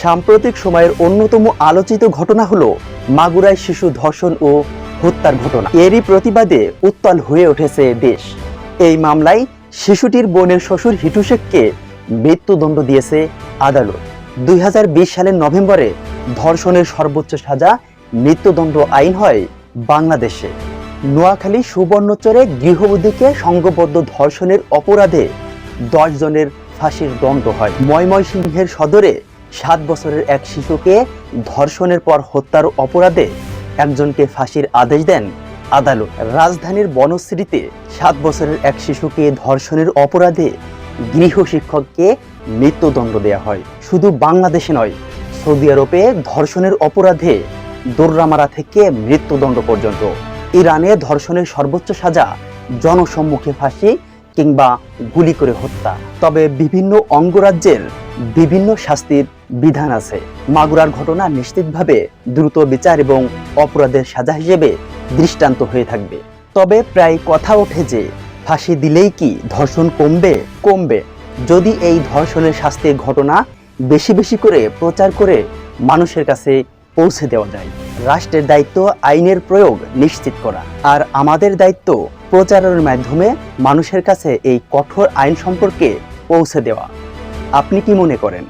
সাম্প্রতিক সময়ের অন্যতম আলোচিত ঘটনা হলো মাগুরায় শিশু ধর্ষণ ও হত্যার ঘটনা। এরই প্রতিবাদে উত্তাল হয়ে উঠেছে দেশ। এই মামলায় শিশুটির বোনের শ্বশুর হিটু শেখকে মৃত্যুদণ্ড দিয়েছে আদালত। 2020 সালের নভেম্বরে ধর্ষণের সর্বোচ্চ সাজা মৃত্যুদণ্ড আইন হয় বাংলাদেশে। নোয়াখালী সুবর্ণচরে গৃহবধূকে সংঘবদ্ধ ধর্ষণের অপরাধে 10 জনের ফাঁসির দণ্ড হয়। ময়মনসিংহের সদরে 7 বছরের এক শিশুকে ধর্ষণের পর হত্যার অপরাধে একজনকে ফাঁসির আদেশ দেন আদালত। রাজধানীর বনশ্রীতে 7 বছরের এক শিশুকে ধর্ষণের অপরাধে গৃহশিক্ষককে মৃত্যুদণ্ড দেওয়া হয়। শুধু বাংলাদেশে নয়, সৌদি আরবে ধর্ষণের অপরাধে দৌড়ামারা থেকে মৃত্যুদণ্ড পর্যন্ত। ইরানে ধর্ষণের সর্বোচ্চ সাজা জনসম্মুখে ফাঁসি কিংবা গুলি করে হত্যা। তবে বিভিন্ন অঙ্গরাজ্যের বিভিন্ন শাস্তির বিধান আছে। মাগুরার ঘটনা নিশ্চিতভাবে দ্রুত বিচার এবং অপরাধের সাজা হিসেবে দৃষ্টান্ত হয়ে থাকবে। তবে প্রায় কথা ওঠে যে ফাঁসি দিলেই কি ধর্ষণ কমবে যদি এই ধর্ষণের শাস্তির ঘটনা বেশি বেশি করে প্রচার করে মানুষের কাছে পৌঁছে দেওয়া যায়। রাষ্ট্রের দায়িত্ব আইনের প্রয়োগ নিশ্চিত করা, আর আমাদের দায়িত্ব প্রচারের মাধ্যমে মানুষের কাছে এই কঠোর আইন সম্পর্কে পৌঁছে দেওয়া। আপনি কি মনে করেন?